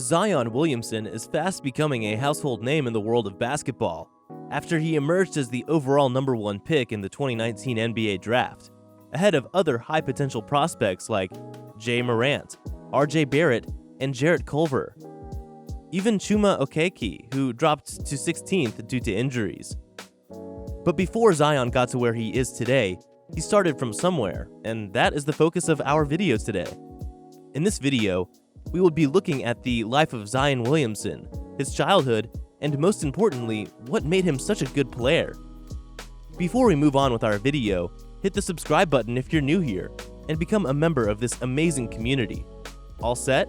Zion Williamson is fast becoming a household name in the world of basketball after he emerged as the overall number 1 pick in the 2019 NBA draft, ahead of other high-potential prospects like Jay Morant, R.J. Barrett, and Jarrett Culver. Even Chuma Okeke, who dropped to 16th due to injuries. But before Zion got to where he is today, he started from somewhere, and that is the focus of our video today. In this video, we will be looking at the life of Zion Williamson, his childhood, and most importantly, what made him such a good player. Before we move on with our video, hit the subscribe button if you're new here, and become a member of this amazing community. All set?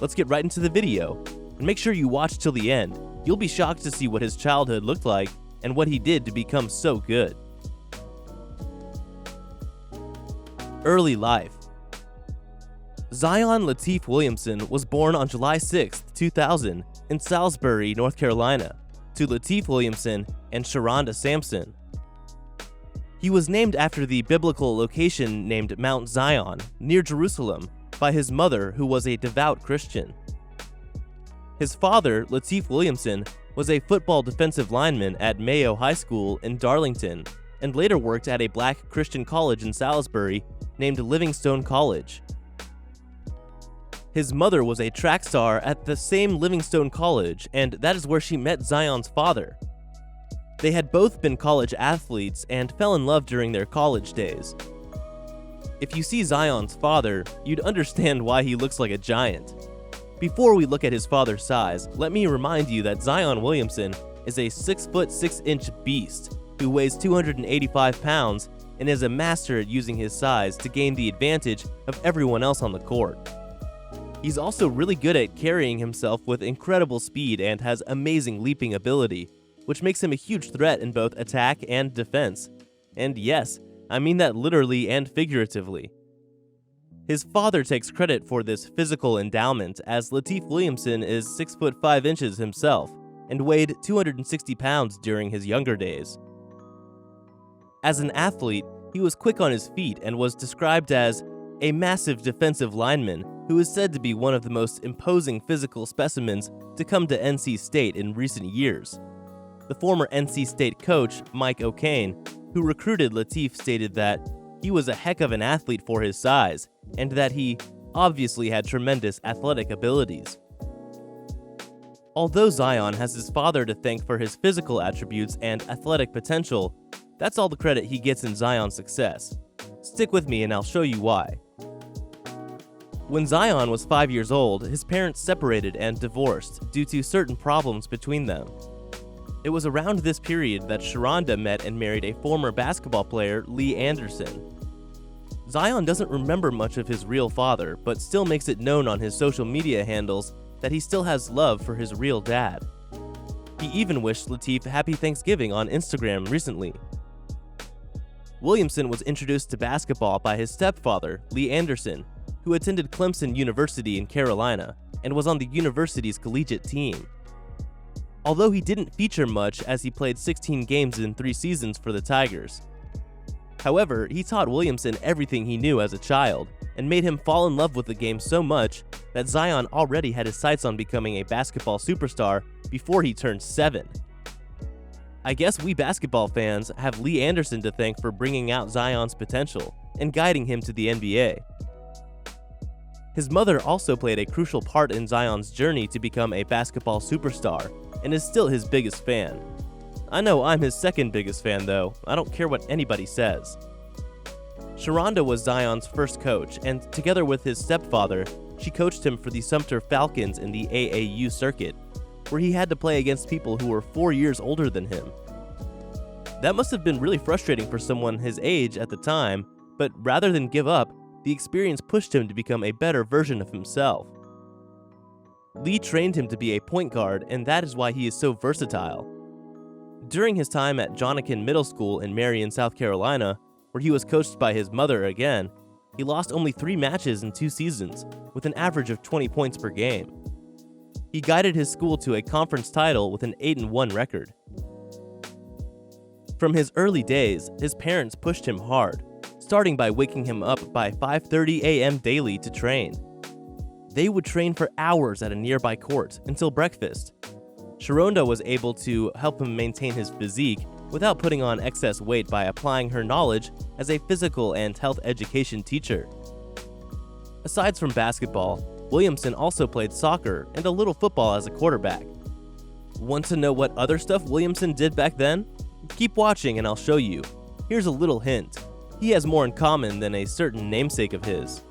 Let's get right into the video, and make sure you watch till the end. You'll be shocked to see what his childhood looked like and what he did to become so good. Early life. Zion Lateef Williamson was born on July 6, 2000, in Salisbury, North Carolina, to Lateef Williamson and Sharonda Sampson. He was named after the biblical location named Mount Zion, near Jerusalem, by his mother, who was a devout Christian. His father, Lateef Williamson, was a football defensive lineman at Mayo High School in Darlington, and later worked at a black Christian college in Salisbury named Livingstone College. His mother was a track star at the same Livingstone College, and that is where she met Zion's father. They had both been college athletes and fell in love during their college days. If you see Zion's father, you'd understand why he looks like a giant. Before we look at his father's size, let me remind you that Zion Williamson is a 6' 6" beast who weighs 285 pounds and is a master at using his size to gain the advantage of everyone else on the court. He's also really good at carrying himself with incredible speed and has amazing leaping ability, which makes him a huge threat in both attack and defense. And yes, I mean that literally and figuratively. His father takes credit for this physical endowment, as Lateef Williamson is 6 5 inches himself and weighed 260 pounds during his younger days. As an athlete, he was quick on his feet and was described as a massive defensive lineman who is said to be one of the most imposing physical specimens to come to NC State in recent years. The former NC State coach, Mike O'Kane, who recruited Lateef, stated that he was a heck of an athlete for his size, and that he obviously had tremendous athletic abilities. Although Zion has his father to thank for his physical attributes and athletic potential, that's all the credit he gets in Zion's success. Stick with me and I'll show you why. When Zion was 5 years old, his parents separated and divorced due to certain problems between them. It was around this period that Sharonda met and married a former basketball player, Lee Anderson. Zion doesn't remember much of his real father, but still makes it known on his social media handles that he still has love for his real dad. He even wished Lateef Happy Thanksgiving on Instagram recently. Williamson was introduced to basketball by his stepfather, Lee Anderson, who attended Clemson University in Carolina and was on the university's collegiate team. Although he didn't feature much as he played 16 games in 3 seasons for the Tigers. However, he taught Williamson everything he knew as a child and made him fall in love with the game so much that Zion already had his sights on becoming a basketball superstar before he turned 7. I guess we basketball fans have Lee Anderson to thank for bringing out Zion's potential and guiding him to the NBA. His mother also played a crucial part in Zion's journey to become a basketball superstar and is still his biggest fan. I know I'm his second biggest fan though, I don't care what anybody says. Sharonda was Zion's first coach, and together with his stepfather, she coached him for the Sumter Falcons in the AAU circuit, where he had to play against people who were 4 years older than him. That must have been really frustrating for someone his age at the time, but rather than give up, the experience pushed him to become a better version of himself. Lee trained him to be a point guard, and that is why he is so versatile. During his time at Jonakin Middle School in Marion, South Carolina, where he was coached by his mother again, he lost only 3 matches in 2 seasons, with an average of 20 points per game. He guided his school to a conference title with an 8-1 record. From his early days, his parents pushed him hard, starting by waking him up by 5:30 a.m. daily to train. They would train for hours at a nearby court until breakfast. Sharonda was able to help him maintain his physique without putting on excess weight by applying her knowledge as a physical and health education teacher. Aside from basketball, Williamson also played soccer and a little football as a quarterback. Want to know what other stuff Williamson did back then? Keep watching and I'll show you. Here's a little hint. He has more in common than a certain namesake of his.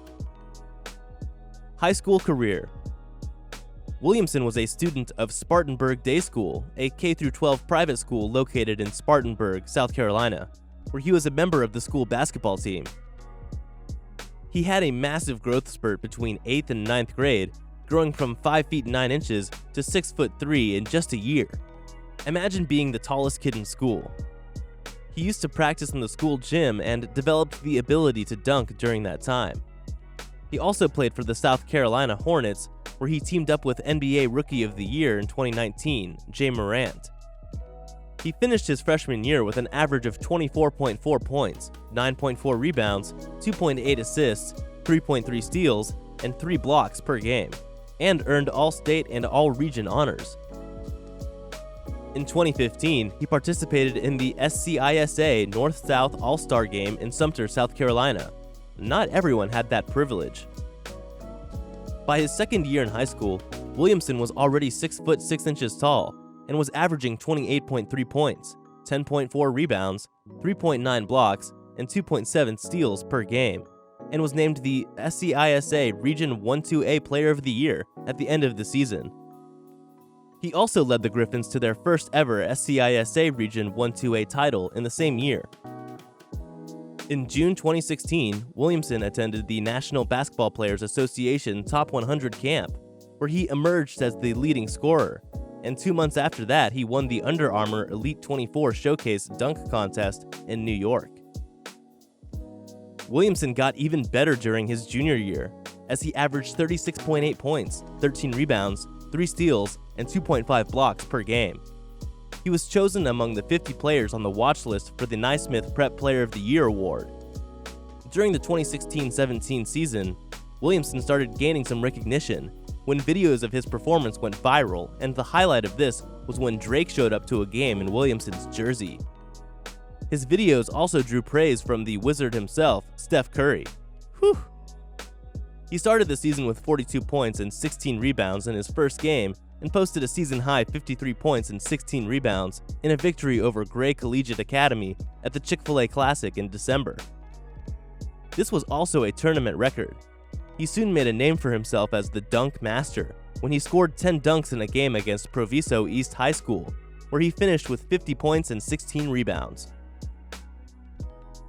High school career. Williamson was a student of Spartanburg Day School, a K-12 private school located in Spartanburg, South Carolina, where he was a member of the school basketball team. He had a massive growth spurt between 8th and 9th grade, growing from 5 feet 9 inches to 6 foot 3 in just a year. Imagine being the tallest kid in school. He used to practice in the school gym and developed the ability to dunk during that time. He also played for the South Carolina Hornets, where he teamed up with NBA Rookie of the Year in 2019, Jay Morant. He finished his freshman year with an average of 24.4 points, 9.4 rebounds, 2.8 assists, 3.3 steals, and 3 blocks per game, and earned All-State and All-Region honors. In 2015, he participated in the SCISA North-South All-Star Game in Sumter, South Carolina. Not everyone had that privilege. By his second year in high school, Williamson was already 6 foot 6 inches tall and was averaging 28.3 points, 10.4 rebounds, 3.9 blocks, and 2.7 steals per game, and was named the SCISA Region 1-2A Player of the Year at the end of the season. He also led the Griffins to their first ever SCISA Region 1-2A title in the same year. In June 2016, Williamson attended the National Basketball Players Association Top 100 camp, where he emerged as the leading scorer, and 2 months after that, he won the Under Armour Elite 24 Showcase Dunk Contest in New York. Williamson got even better during his junior year, as he averaged 36.8 points, 13 rebounds, 3 steals, and 2.5 blocks per game. He was chosen among the 50 players on the watch list for the Naismith Prep Player of the Year award. During the 2016-17 season, Williamson started gaining some recognition when videos of his performance went viral, and the highlight of this was when Drake showed up to a game in Williamson's jersey. His videos also drew praise from the Wizard himself, Steph Curry. Whew! He started the season with 42 points and 16 rebounds in his first game, and posted a season-high 53 points and 16 rebounds in a victory over Gray Collegiate Academy at the Chick-fil-A Classic in December. This was also a tournament record. He soon made a name for himself as the Dunk Master when he scored 10 dunks in a game against Proviso East High School, where he finished with 50 points and 16 rebounds.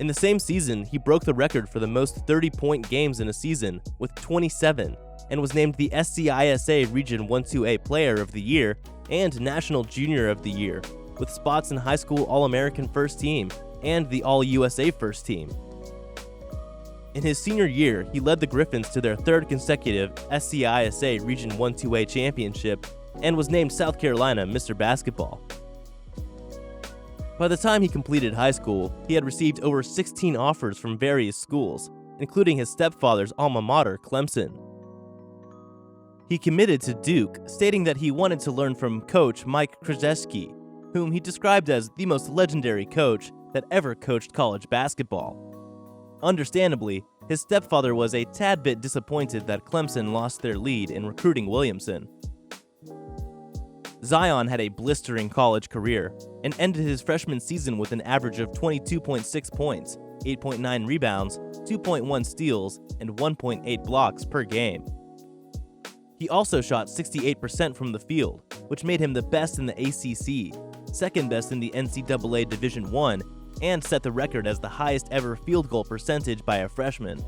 In the same season, he broke the record for the most 30-point games in a season with 27, and was named the SCISA Region 1-2A Player of the Year and National Junior of the Year, with spots in High School All-American First Team and the All-USA First Team. In his senior year, he led the Griffins to their third consecutive SCISA Region 1-2A Championship and was named South Carolina Mr. Basketball. By the time he completed high school, he had received over 16 offers from various schools, including his stepfather's alma mater, Clemson. He committed to Duke, stating that he wanted to learn from coach Mike Krzyzewski, whom he described as the most legendary coach that ever coached college basketball. Understandably, his stepfather was a tad bit disappointed that Clemson lost their lead in recruiting Williamson. Zion had a blistering college career and ended his freshman season with an average of 22.6 points, 8.9 rebounds, 2.1 steals, and 1.8 blocks per game. He also shot 68% from the field, which made him the best in the ACC, second best in the NCAA Division I, and set the record as the highest ever field goal percentage by a freshman.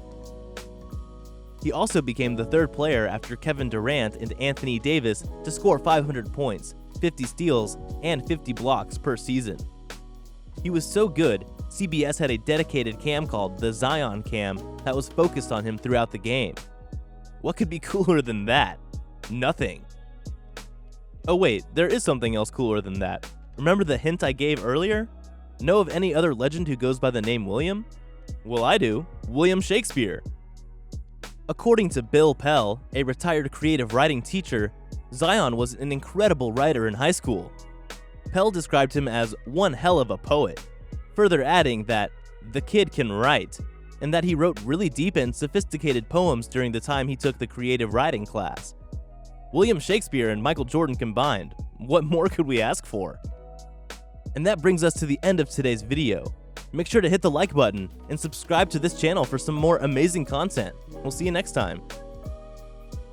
He also became the third player after Kevin Durant and Anthony Davis to score 500 points, 50 steals, and 50 blocks per season. He was so good, CBS had a dedicated cam called the Zion Cam that was focused on him throughout the game. What could be cooler than that? Nothing. Oh wait, there is something else cooler than that. Remember the hint I gave earlier? Know of any other legend who goes by the name William? Well, I do. William Shakespeare. According to Bill Pell, a retired creative writing teacher, Zion was an incredible writer in high school. Pell described him as one hell of a poet, further adding that the kid can write, and that he wrote really deep and sophisticated poems during the time he took the creative writing class. William Shakespeare and Michael Jordan combined. What more could we ask for? And that brings us to the end of today's video. Make sure to hit the like button and subscribe to this channel for some more amazing content. We'll see you next time.